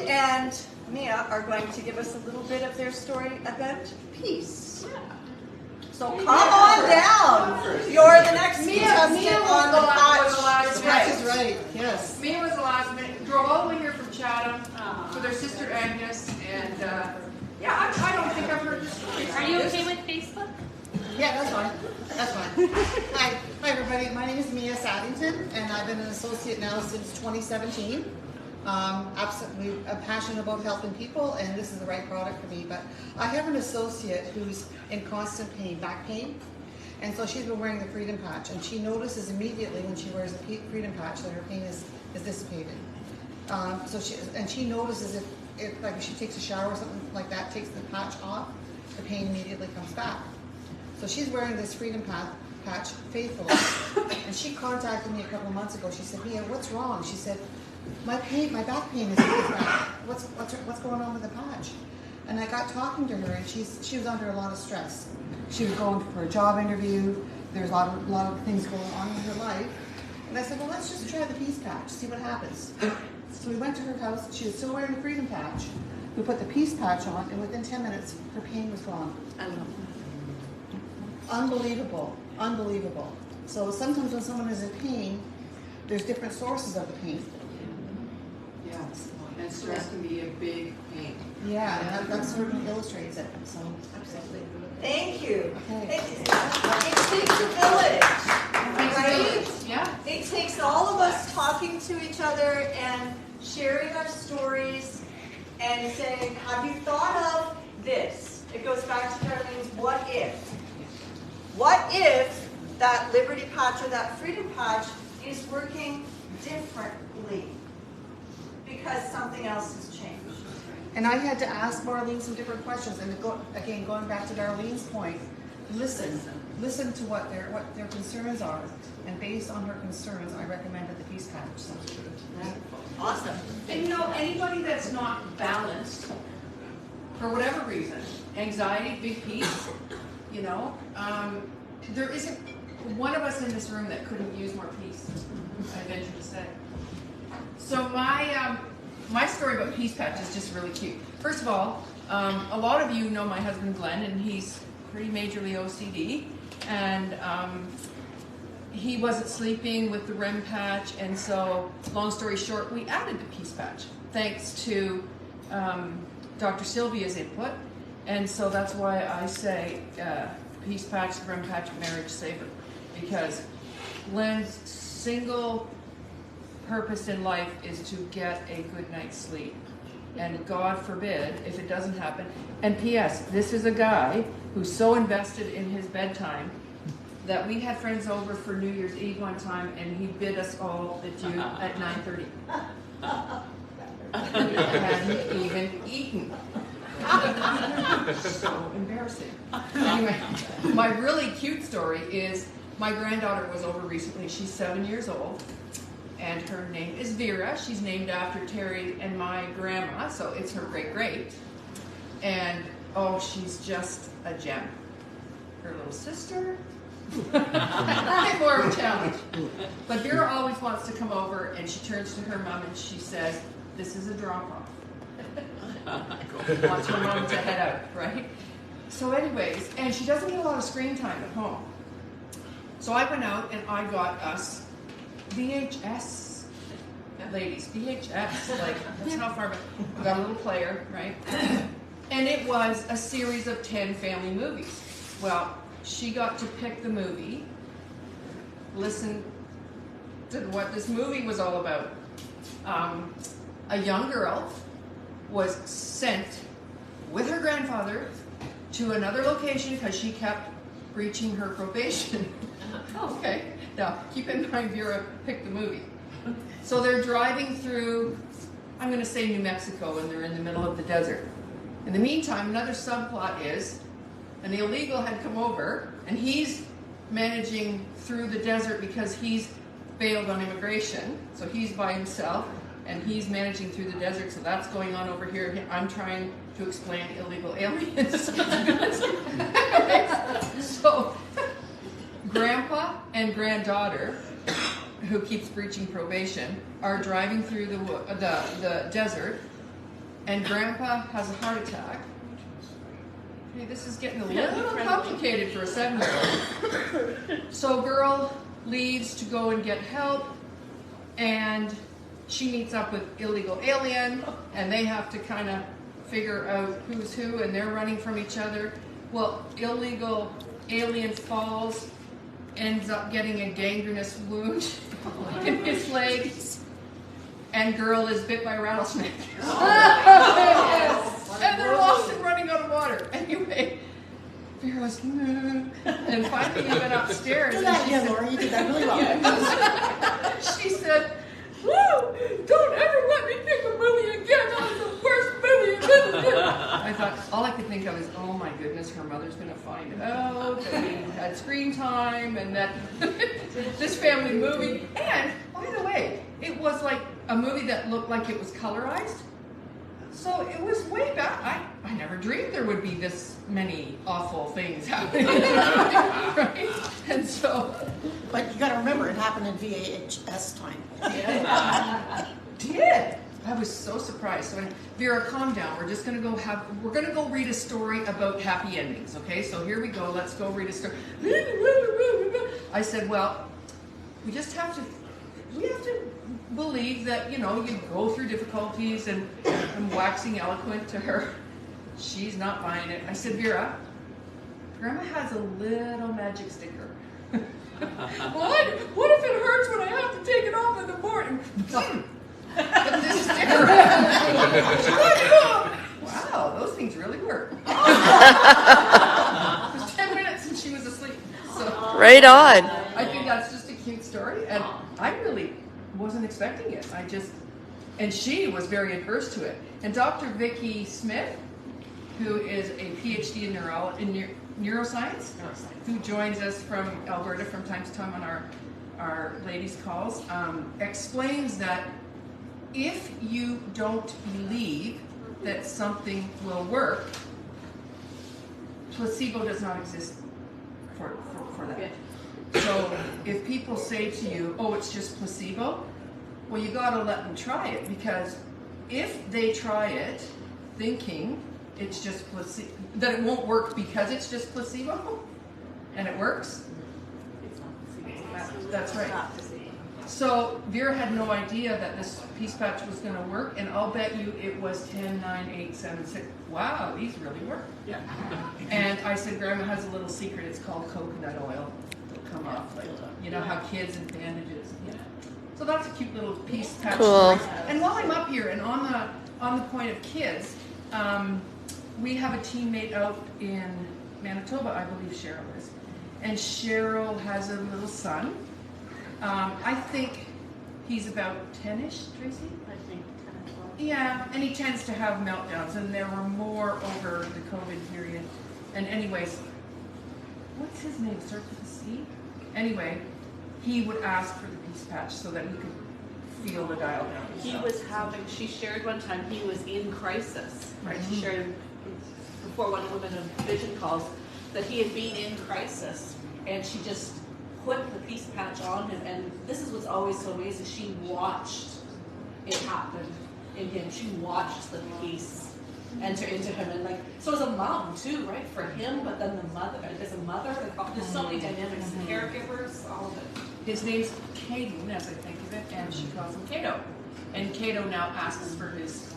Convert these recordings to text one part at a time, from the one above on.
and Mia are going to give us a little bit of their story about peace. So come on down. You're the next contestant on the patch. That's right. Yes. Mia was the last minute. Drove all the way here from Chatham with her sister Agnes, and yeah, I don't think I've heard this story. Are you okay with Facebook? Yeah, that's fine. That's fine. Hi, everybody. My name is Mia Saddington, and I've been an associate now since 2017. Absolutely, I'm passionate about helping people, and this is the right product for me. But I have an associate who's in constant pain, back pain, and so she's been wearing the Freedom Patch, and she notices immediately when she wears the Freedom Patch that her pain is dissipating. She notices if like if she takes a shower or something like that, takes the patch off, the pain immediately comes back. So she's wearing this Freedom Patch faithfully, and she contacted me a couple of months ago. She said, "Mia, what's wrong?" She said, my back pain is back. What's going on with the patch?" And I got talking to her, and she was under a lot of stress. She was going for a job interview. There's a lot of things going on in her life. And I said, "Well, let's just try the Peace Patch, see what happens." So we went to her house. She was still wearing the Freedom Patch. We put the Peace Patch on, and within 10 minutes, her pain was gone. I love it. Unbelievable, unbelievable. So sometimes when someone is in pain, there's different sources of the pain. Yes, and stress can be a big pain. Yeah, and that certainly illustrates it. So Absolutely. Thank you. Okay. It takes a village, right? Yeah. It takes all of us talking to each other and sharing our stories and saying, "Have you thought of this?" It goes back to Darlene's "what if." What if that Liberty Patch or that Freedom Patch is working differently because something else has changed? And I had to ask Marlene some different questions. And going back to Darlene's point, listen to what their concerns are, and based on her concerns, I recommended the Peace Patch. So. Yeah. Awesome. And you know, anybody that's not balanced, for whatever reason, anxiety, big piece, you know, there isn't one of us in this room that couldn't use more peace, I venture to say. So my story about Peace Patch is just really cute. First of all, a lot of you know my husband Glenn, and he's pretty majorly OCD, and he wasn't sleeping with the REM patch, and so, long story short, we added the Peace Patch, thanks to Dr. Sylvia's input, and so that's why I say Peace Patch, the REM Patch, marriage saver, because Glenn's single purpose in life is to get a good night's sleep, and God forbid if it doesn't happen. And P.S. this is a guy who's so invested in his bedtime that we had friends over for New Year's Eve one time, and he bid us all adieu at 9:30. We hadn't even eaten. So embarrassing. Anyway, my really cute story is my granddaughter was over recently. She's 7 years old, and her name is Vera. She's named after Terry and my grandma, so it's her great-great. And oh, she's just a gem. Her little sister, more of a challenge. But Vera always wants to come over, and she turns to her mom and she says, "This is a drop-off." Wants her mom to head out, right? So anyways, and she doesn't get a lot of screen time at home. So I went out and I got us VHS, ladies, VHS, like, that's how far back. We got a little player, right? And it was a series of 10 family movies. Well, she got to pick the movie, listen to what this movie was all about. A young girl was sent with her grandfather to another location because she kept breaching her probation. Okay, now keep in mind Vera picked the movie. So they're driving through, I'm going to say New Mexico, and they're in the middle of the desert. In the meantime, another subplot is an illegal had come over, and he's managing through the desert because he's failed on immigration, so he's by himself. And he's managing through the desert, so that's going on over here. I'm trying to explain illegal aliens. So, grandpa and granddaughter, who keeps breaching probation, are driving through the desert, and Grandpa has a heart attack. Okay, this is getting a little complicated for a 7-year-old. So girl leaves to go and get help, and she meets up with illegal alien, and they have to kind of figure out who's who, and they're running from each other. Well, illegal alien falls, ends up getting a gangrenous wound in his leg, and girl is bit by a rattlesnake. And they're lost and running out of water. Anyway, Vera's, and finally we went upstairs. Do that again, Laura. You did that really well. She said, "Woo! Don't ever let me pick a movie again. That was the worst movie." I thought, all I could think of is, oh my goodness, her mother's going to find out that we had screen time and that this family movie. And, by the way, it was like a movie that looked like it was colorized. So it was way back. I never dreamed there would be this many awful things happening. Right? And so. But you got to remember, it happened in VHS time. Did. I was so surprised. So Vera, calm down. We're just gonna go read a story about happy endings, okay? So here we go. Let's go read a story. I said, well, we have to believe that, you go through difficulties, and I'm waxing eloquent to her. She's not buying it. I said, Vera, Grandma has a little magic sticker. What if it hurts when I have to take it off in the morning? Put this sticker wow, those things really work. It was 10 minutes and she was asleep. So Right on. I think that's just a cute story, and I really wasn't expecting it. And she was very adverse to it. And Dr. Vicki Smith, who is a PhD in neuroscience, who joins us from Alberta from time to time on our ladies' calls, explains that if you don't believe that something will work, placebo does not exist for that. So if people say to you, oh, it's just placebo, well, you got to let them try it, because if they try it thinking it's just placebo, that it won't work because it's just placebo, and it works, that's right. So Vera had no idea that this piece patch was going to work, and I'll bet you it was 10, 9, 8, 7, 6. Wow, these really work. Yeah. And I said, Grandma has a little secret. It's called coconut oil. It'll come off, like, you know how kids and bandages. Yeah. So that's a cute little piece patch. Cool. And while I'm up here, and on the point of kids, we have a teammate out in Manitoba, I believe Cheryl is, and Cheryl has a little son. I think he's about 10-ish, Tracy? I think 10 or 12. Yeah, and he tends to have meltdowns, and there were more over the COVID period. And anyways, what's his name? Starts with a C? Anyway, he would ask for the peace patch so that he could feel the dial down. She shared one time he was in crisis. Right? Mm-hmm. She shared before one of the women of vision calls that he had been in crisis, and she just put the peace patch on him, and this is what's always so amazing. She watched it happen in him. She watched the peace enter into him, and so as a mom too, right? For him, but then the mother, as a mother, there's so many dynamics, the caregivers, all of it. His name's Caden, as I think of it, and she calls him Cato. And Cato now asks for his.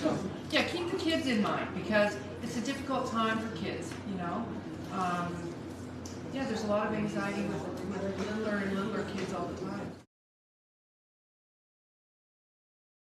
So, yeah, keep the kids in mind, because it's a difficult time for kids, Yeah, there's a lot of anxiety with